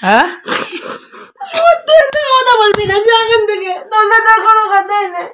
হ্যাঁ কথা বলবি না যে এখন থেকে কোনো কথাই নেই।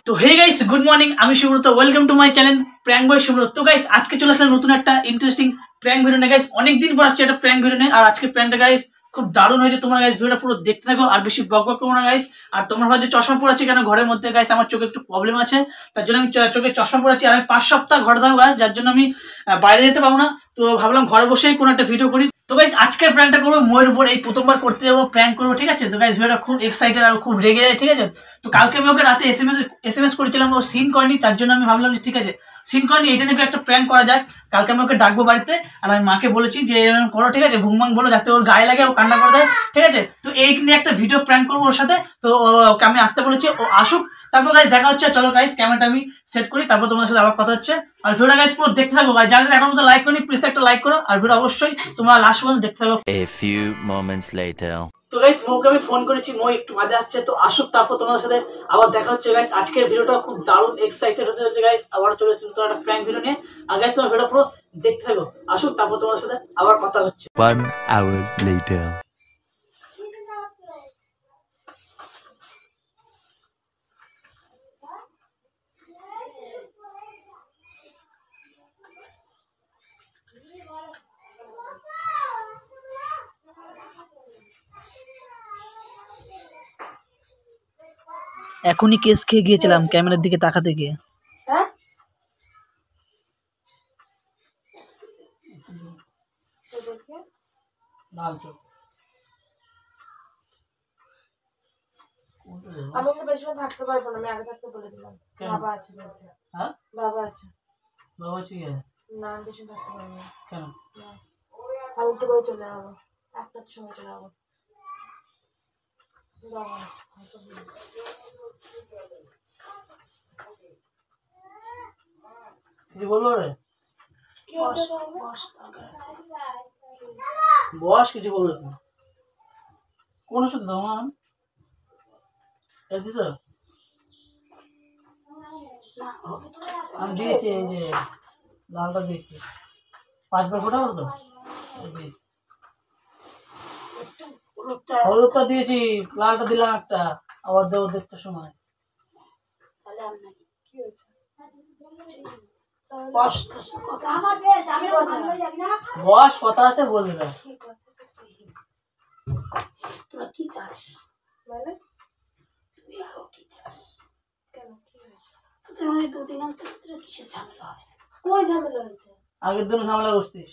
তো হে গাইস, গুড মর্নিং, আমি Subrata, welcome to my channel prank boy Subrata. তো গাইস আজকে চলে আসলাম নতুন একটা ইন্টারেস্টিং প্র্যাঙ্ক ভিডিও নিয়ে। গাইস অনেকদিন পর আসছে একটা প্র্যাঙ্ক ভিডিও নিয়ে, আর আজকে প্র্যাঙ্কটা গাইস খুব দারুণ হয়েছে। তোমরা গাইস ভিডিওটা পুরো দেখতে থাকো আর বেশি বক বক করো না গাইস। আর তোমরা ভাবছো চশমা পরে আছি কেন ঘরের মধ্যে, গাইস আমার চোখে একটু প্রবলেম আছে, তার জন্য আমি চোখে চশমা পরে আছি। আর আমি 5 সপ্তাহ ঘরে থাকবো গাইস, যার জন্য আমি বাইরে যেতে পারবো না। তো ভাবলাম ঘরে বসেই কোনো একটা ভিডিও করি। তো গাইস আজকের প্র্যাঙ্কটা করবো ময়ের উপর, এই প্রথমবার করতে যাবো, প্র্যাঙ্ক করবো, ঠিক আছে? তো গাইস ভিডিওটা খুব এক্সাইটেড আর খুব রেগে যায়, ঠিক আছে? তো কালকে আমি ওকে রাতে এসএমএস করেছিলাম, ও সিন করেনি, তার জন্য আমি ভাবলাম যে ঠিক আছে সিন করেনি, এটা নিয়ে একটা প্র্যাঙ্ক করা যাক। কালকে আমি ওকে ডাকবো বাড়িতে, আর আমি মাকে বলেছি যে এরকম করো, ঠিক আছে? ভুংমাং বলো যাতে ওর গায়ে লাগে, ও কান্না করে দেয়, ঠিক আছে? তো এই নিয়ে একটা ভিডিও প্র্যাঙ্ক করবো ওর সাথে। তো ওকে আমি আসতে বলেছি, ও আসুক, তারপর গাইস দেখা হচ্ছে। চলো গাইস ক্যামেরাটা আমি সেট করি, তারপর তোমাদের সাথে আবার কথা হচ্ছে। আর ভিডিওটা গাইস পুরো দেখতে থাকো গাইস, যারা এখন মতো লাইক করি প্লিজ একটা লাইক করো, আর ভিডিও অবশ্যই তোমরা লাস্ট পর্যন্ত দেখতে থাকো। A few moments later. তো গাইস মৌকে আমি ফোন করেছি, মৌ একটু বাদে আসছে, তো আসুক, তারপর তোমাদের সাথে আবার দেখা হচ্ছে গাইস। আজকের ভিডিওটা খুব দারুণ এক্সাইটেড হতে হচ্ছে গাইস, আবার চলে এসেছি নতুন একটা প্র্যাঙ্ক ভিডিও নিয়ে। আর গাইস তোমার ভিডিও পুরো দেখতে থাকো, আসুক, তারপর তোমাদের সাথে আবার কথা হচ্ছে। 1 hour later. এখনই কেস খেয়ে গিয়েছিলাম ক্যামেরার দিকে তাকাতে গিয়ে। আমি বেশি থাকতে পারবো না, আমি আগে থাকতে বলে দিলাম। বাবা আছে, হ্যাঁ বাবা আছে, বাবা আছে না বেশি থাকতে পারবো না। কেন? আমি একটু করে চলে যাবো, 1টার সময় চলে যাবো। বাবা কিছু বলবো রে? কি হচ্ছে? বস কিছু বলবো না, কোন ওষুধ দাও মা? আমি দিয়েছি, এই যে লালটা দিয়েছি, 5বার ফোটা করো তো। হলুদটা দিয়েছি, লালটা দিলাম একটা, আবার দেবো দেখতে সময়। কি হয়েছে? বস কথা আছে বলবে না। তোরা কি চাস? মানে তুই আরো কি চাস? কেন কি হয়েছে? তোদের মধ্যে 2 দিন অন্তর কিসের ঝামেলা হয়? কই ঝামেলা হয়েছে? আগের দিন ঝামেলা করছিস,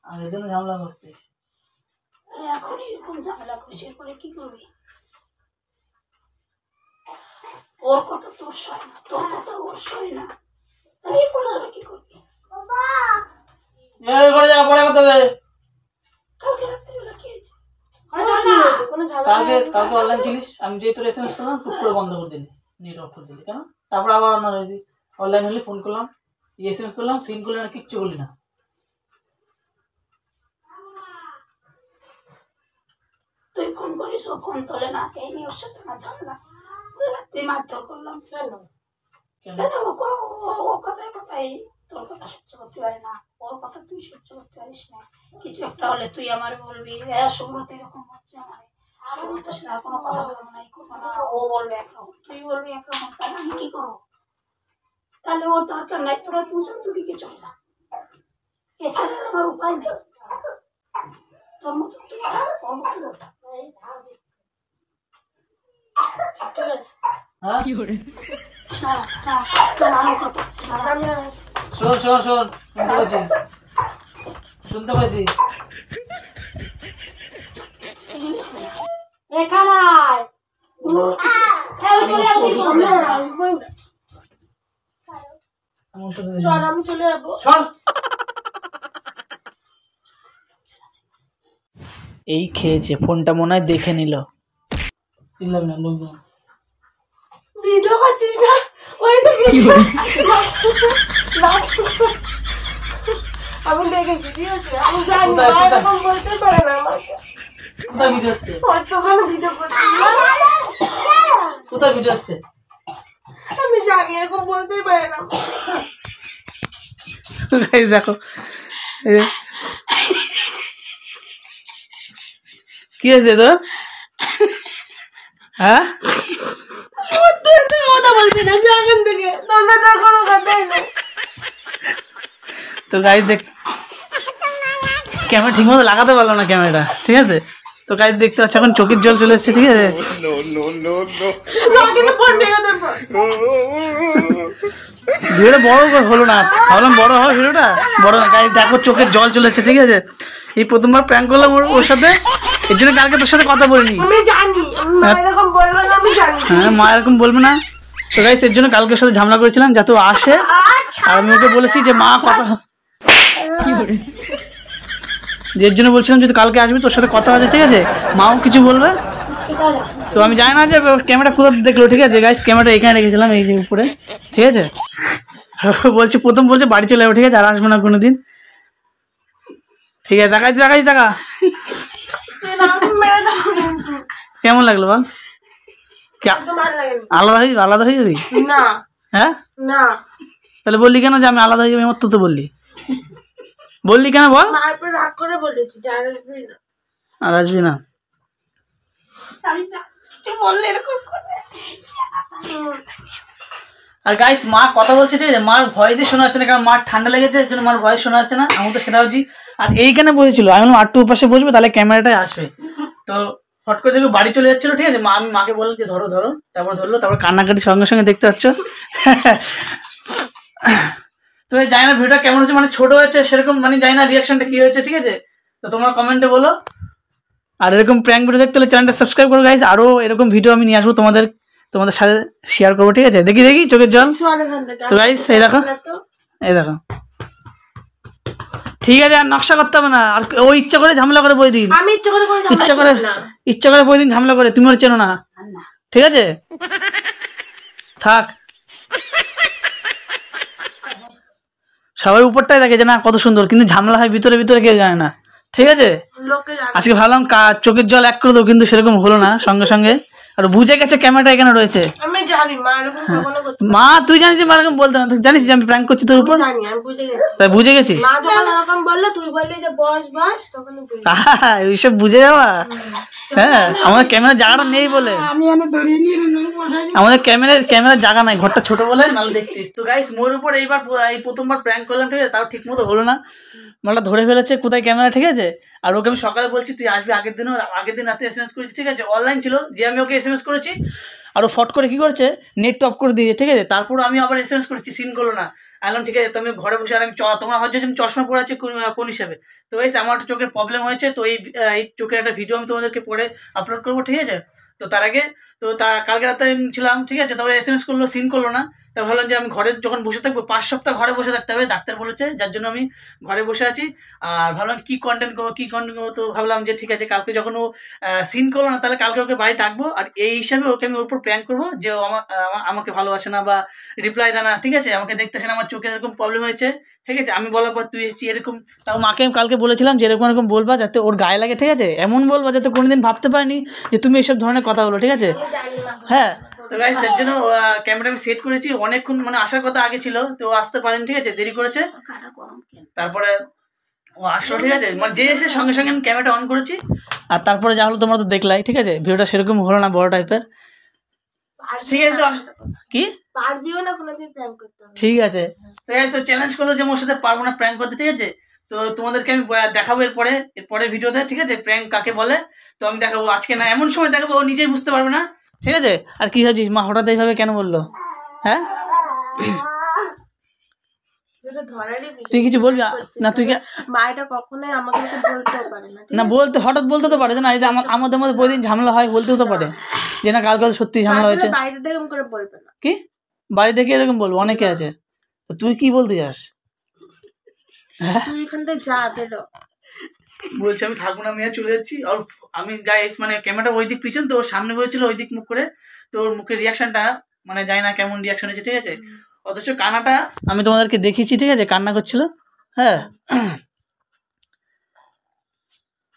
আগের দিন ঝামেলা করছিস। তুই এখন এরকম ঝামেলা করিস, এরপরে কি করবি? ওর কথা তোর সয় না, তোর কথা ওর সয় না, তাহলে এরপরে তোরা কি করবি? ঘরে যাওয়া পরে কথা হবে। কালকে রাত্রিবেলা কি হয়েছে? কালকে অনলাইন ছিলিস, আমি যেই তোর এসএমএস করলাম টুক করে বন্ধ করে দিলি, নেট অফ করে দিলি কেন? তারপর আবার অনলাইন হলে ফোন করলাম, এসএমএস করলাম, সিন করলি না, কিচ্ছু বললি না। তুই ফোন করিস, ও ফোন তোলে না, এই নিয়ে ওর সাথে না ঝামেলা, রাত্রি মারধর করলাম। কেন? ও কথায় কথায় তোর কথা সহ্য করতে পারে না, ওর কথা তুই সহ্য করতে পারিস না। কিছু একটা হলে তুই আমার বলবি সুব্রত এরকম হচ্ছে, আমার সুব্রতের সাথে আর কোনো কথা বলবো না, এই করবো না। ও বলবে একরকম, তুই বলবি একরকম, তাহলে আমি কি করবো? তাহলে ওর দরকার নাই, তোরা দুজন দুদিকে চলে যা, এছাড়া আমার উপায় নেই। তোর মতো তুই ওর মতো কথা। ঠিক আছে? হ্যাঁ শোন শোন শোন, শুনতে পাচ্ছি। আমি চলে যাবো। এই খেয়েছে, ফোনটা মনে হয় দেখে নিল। লোকজন ভিডিও করছিস না? ওই তো আমি দেখেছি, কি হচ্ছে? আমি জানি না, এরকম বলতে পারে না আমাকে। কোথায় ভিডিও হচ্ছে? ওখানে ভিডিও করছিস না? কোথায় ভিডিও হচ্ছে? আমি জানি, এরকম বলতেই পারে না। দেখো কি হয়েছে তোর? হ্যাঁ কথা বলছি না যে এখন থেকে তোর সাথে আর কোনো কথাই নেই। তো গাইস দেখ ক্যামেরা ঠিক মতো লাগাতে পারলো না ক্যামেরাটা, ঠিক আছে? তো গাইস দেখতে পাচ্ছ এখন চোখের জল চলে এসছে, ঠিক আছে? কিন্তু ফোন ভেঙে দেবো। ভিডিওটা বড় হলো না, ভাবলাম বড় হয় ভিডিওটা, বড় গাইস দেখো চোখের জল চলে এসছে, ঠিক আছে? এই প্রথমবার প্র্যাঙ্ক করলাম ওর সাথে, এর জন্য কালকে তোর সাথে কথা বলিনি। আমি জানি মা এরকম বলবে না, আমি জানি। হ্যাঁ মা এরকম বলবে না। তো গাইস এর জন্য কালকে ওর সাথে ঝামেলা করেছিলাম যাতে ও আসে, আর আমি ওকে বলেছি যে মা কথা এর জন্য বলছিলাম যদি কালকে আসবি তোর সাথে কথা আছে, ঠিক আছে? মাও কিছু বলবে। তো আমি জানি না যে ক্যামেরা কোথাও দেখলো, ঠিক আছে? গাইস ক্যামেরাটা এখানে রেখেছিলাম এই যে উপরে, ঠিক আছে? বলছি প্রথম বলছে বাড়ি চলে যাবো, ঠিক আছে? আর আসবো না কোনোদিন, ঠিক আছে? দেখাই দেখা কেমন লাগলো বল? আলাদা হয়ে যাবি? না হ্যাঁ না, তাহলে বললি কেন যে আমি আলাদা হয়ে যাবি? আমার তো বললি কেন বল? তারপর রাগ করে বলেছি আর আসবি না। আর আসবি না? আমি কিছু বললে এরকম করে। আর গাইস মা কথা বলছে, ঠিক আছে? মার ভয়েস দিয়ে শোনা যাচ্ছে না, কারণ মার ঠান্ডা লেগেছে, এর জন্য মার ভয়েস শোনা যাচ্ছে না। আমি তো সেটা হচ্ছি। আর এইখানে বসেছিল, আমি বললাম আটটু পাশে বসবে তাহলে ক্যামেরাটাই আসবে। তো হট করে দেখো বাড়ি চলে যাচ্ছিল, ঠিক আছে? আমি মাকে বললাম যে ধরো, তারপর ধরলো, তারপর কান্নাকাটি সঙ্গে সঙ্গে দেখতে পাচ্ছ। তো জানি না ভিডিওটা কেমন হচ্ছে, মানে ছোট হয়েছে সেরকম, মানে জানি না রিয়াকশনটা কি হয়েছে, ঠিক আছে? তো তোমরা কমেন্টে বলো। আর এরকম প্র্যাঙ্ক ভিডিও দেখতে হলে চ্যানেলটা সাবস্ক্রাইব করো গাইস। আরো এরকম ভিডিও আমি নিয়ে আসবো তোমাদের সাথে শেয়ার করবো, ঠিক আছে? দেখি চোখের জল। তো গাইস এই দেখো ঠিক আছে, আর নকশা করতে হবে না। আর ও ইচ্ছা করে ঝামেলা করে বই দিন, আমি ইচ্ছা করে ইচ্ছা করে বই দিন ঝামেলা করে, তুমি ওর চেনো না, ঠিক আছে? থাক, সবাই উপরটাই দেখে যে না কত সুন্দর, কিন্তু ঝামেলা হয় ভিতরে ভিতরে কেউ জানে না, ঠিক আছে? আজকে ভাবলাম চোখের জল এক করে দেবো, কিন্তু সেরকম হলো না সঙ্গে সঙ্গে। আর বুঝে গেছে ক্যামেরাটা এখানে রয়েছে। আমি জানি মা এরকম কখনো করতে মা তুই জানিস যে মা এরকম বলতে না, তুই জানিস যে আমি প্র্যাঙ্ক করছি তোর উপর? জানি, আমি বুঝে গেছি। তাই বুঝে গেছিস? মা যখন এরকম বললে তুই বললি যে বস তখন এইসব বুঝে যাওয়া। হ্যাঁ আমাদের ক্যামেরা জায়গাটা নেই বলে, আমি এনে ধরিয়ে নিয়ে আমাদের ক্যামেরার জায়গা নাই, ঘরটা ছোট বলে নাহলে দেখতিস। তো গাইস মোর উপর এই প্রথমবার প্র্যাঙ্ক করলাম, ঠিক আছে? তাও ঠিক মতো হলো না, মালটা ধরে ফেলেছে কোথায় ক্যামেরা, ঠিক আছে? আর ওকে আমি সকালে বলছি তুই আসবি, আগের দিন রাতে SMS করেছি, ঠিক আছে? অনলাইন ছিল যে আমি ওকে SMS করেছি, আর ও ফট করে কি করেছে নেট অফ করে দিয়েছে, ঠিক আছে? তারপর আমি আবার SMS করেছি, সিন করলো না। আনলাম ঠিক আছে, তুমি ঘরে বসে, আর আমি তোমার হয়তো আমি চশমা পরে আছি কোন হিসাবে। তো গাইস আমার চোখের প্রবলেম হয়েছে, তো এই চোখের একটা ভিডিও আমি তোমাদেরকে পরে আপলোড করবো, ঠিক আছে? তো তার আগে কালকে রাতে ছিলাম, ঠিক আছে? তারপরে SMS করলো, সিন করলো না। তা ভাবলাম যে আমি ঘরে যখন বসে থাকবো, 5 সপ্তাহ ঘরে বসে থাকতে হবে, ডাক্তার বলেছে, যার জন্য আমি ঘরে বসে আছি। আর ভাবলাম কি কন্টেন্ট করবো, তো ভাবলাম যে ঠিক আছে কালকে যখন ও সিন করলো না, তাহলে কালকে ওকে বাড়ি ডাকবো, আর এই হিসাবে ওকে আমি ওর উপর প্র্যাঙ্ক করবো যে ও আমাকে ভালোবাসে না বা রিপ্লাই দেয় না, ঠিক আছে? আমাকে দেখতেছে না, আমার চোখের এরকম প্রবলেম হয়েছে, ঠিক আছে? আমি বলার পর তুই এসেছি এরকম। তাও মাকে আমি কালকে বলেছিলাম যে এরকম বলবা যাতে ওর গায়ে লাগে, ঠিক আছে? এমন বলবা যাতে কোনোদিন ভাবতে পারিনি যে তুমি এইসব ধরনের কথা বলো, ঠিক আছে? হ্যাঁ তো গাইস এর জন্য ক্যামেরা আমি সেট করেছি অনেকক্ষণ, মানে আসার কথা আগে ছিল, তো আসতে পারেন, ঠিক আছে? দেরি করেছে, তারপরে ও আসলো, ঠিক আছে? মানে যে এসে সঙ্গে সঙ্গে আমি ক্যামেরাটা অন করেছি, আর তারপরে যা হলো তোমরা তো দেখলাই, ঠিক আছে? ভিডিওটা সেরকম হলো না, বড় টাইপের, ঠিক আছে? কি পারবিও না কোনোদিন প্র্যাঙ্ক করতে, ঠিক আছে? তো গাইস চ্যালেঞ্জ করলো যে ওর সাথে পারবো না প্র্যাঙ্ক করতে, ঠিক আছে? তো তোমাদেরকে আমি দেখাবো এরপরে ভিডিওতে, ঠিক আছে? প্র্যাঙ্ক কাকে বলে তো আমি দেখাবো, আজকে না এমন সময় দেখাবো ও নিজেই বুঝতে পারবে না, ঠিক আছে? আর কি হয়েছিস মা হঠাৎ এইভাবে কেন বললো? হ্যাঁ তুই কিছু বলবি না? তুই মা এটা কখনোই আমাকে বলতেও পারে না, হঠাৎ বলতে তো পারে না, এই যে আমাদের মধ্যে প্রতিদিন ঝামেলা হয়, বলতেও তো পারে যে না কালকে সত্যি ঝামেলা হয়েছে। বাইরে থেকে এরকম করে বলবে না। কি বাড়ি থেকে এরকম বলবো? অনেকে আছে। তো তুই কি বলতে চাস? তুই এখান থেকে যা, বেরো। বলছি আমি থাকবো না, আমি চলে যাচ্ছি। আর আমি গাইস মানে ক্যামেরাটা ওই দিক পিছন, তো ওর সামনে বসেছিল ওই দিক মুখ করে, তো ওর মুখের রিয়াকশনটা মানে জানি না কেমন রিয়াকশন হয়েছে, ঠিক আছে? অথচ কান্নাটা আমি তোমাদেরকে দেখিয়েছি, ঠিক আছে? কান্না করছিল, হ্যাঁ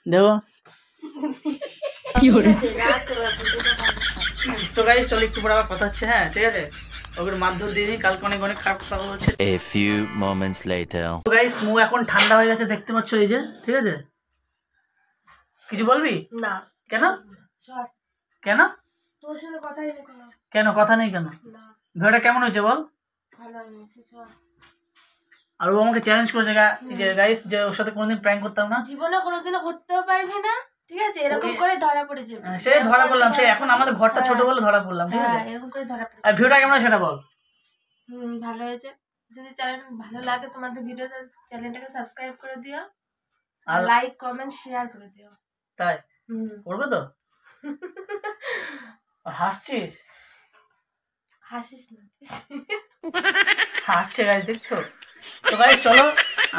দেখো কি হয়েছে। তো গাইস চল একটু পরে আবার কথা হচ্ছে, হ্যাঁ ঠিক আছে? ওগুলো মাধ্যম দিয়ে দিই, কালকে অনেক খারাপ কথা বলছে। A few moments later. তো গাইস মু এখন ঠান্ডা হয়ে গেছে, দেখতে পাচ্ছ এই যে, ঠিক আছে? কিছু বলবি? না কেন সর, কেন তোর সাথে কথাই নেই কোনো। কেন কথা নেই কেন? না, ভিডিওটা কেমন হয়েছে বল? ভালো হয়নি, তুই সর। আর ও আমাকে চ্যালেঞ্জ করেছে যে গাইস যে ওর সাথে কোনোদিন প্র্যাঙ্ক করতাম না। জীবনে কোনোদিনও করতেও পারবি না, ঠিক আছে? এরকম করে ধরা পড়ে যাবে। সে ধরা পড়লাম, সে এখন আমাদের ঘরটা ছোট বলে ধরা পড়লাম, ঠিক হ্যাঁ, আছে? এরকম করে ধরা পড়ে আর যাবে। ভিডিওটা কেমন হয়েছে সেটা বল। ভালো হয়েছে। যদি চ্যানেল ভালো লাগে তোমাদের ভিডিওটা, চ্যানেলটাকে সাবস্ক্রাইব করে দিও, আর আর- লাইক কমেন্ট শেয়ার করে দিও। তাই হুম। করবে তো? হাসছিস? হাসিস না। হাসছে গাইস, দেখছো তো গাইস? চলো,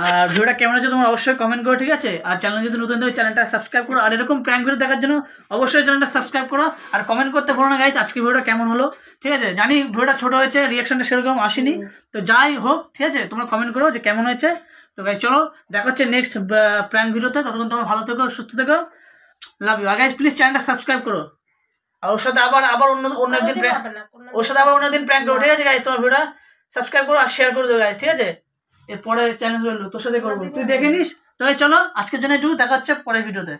আর ভিডিওটা কেমন হয়েছে তোমরা অবশ্যই কমেন্ট করো, ঠিক আছে? আর চ্যানেল যদি নতুন থাকে চ্যানেলটা সাবস্ক্রাইব করো, আর এরকম প্র্যাঙ্ক ভিডিও দেখার জন্য অবশ্যই চ্যানেলটা সাবস্ক্রাইব করো, আর কমেন্ট করতে ভুলো না গাইস আজকে ভিডিওটা কেমন হলো, ঠিক আছে? জানি ভিডিওটা ছোট হয়েছে, রিয়াকশনটা সেরকম আসেনি, তো যাই হোক, ঠিক আছে? তোমরা কমেন্ট করো যে কেমন হয়েছে। তো গাইস চলো, দেখা হচ্ছে নেক্সট প্র্যাঙ্ক ভিডিওতে। ততক্ষণ তোমরা ভালো থেকো, সুস্থ থেকো, লাভ ইউ। আর গাইস প্লিজ চ্যানেলটা সাবস্ক্রাইব করো, আর ওর সাথে আবার অন্য একদিন কোনোদিন হবে না, কোনোদিন ওর সাথে আবার অন্যদিন প্র্যাঙ্ক করবো, ঠিক আছে গাইস? তোমার ভিডিওটা সাবস্ক্রাইব করো আর শেয়ার করে দেবো গাইস, ঠিক আছে? এরপরে চ্যালেঞ্জ বললো তোর সাথে করবো, তুই দেখে নিস। তো চলো, আজকের জন্য একটু দেখা হচ্ছে পরের ভিডিওতে।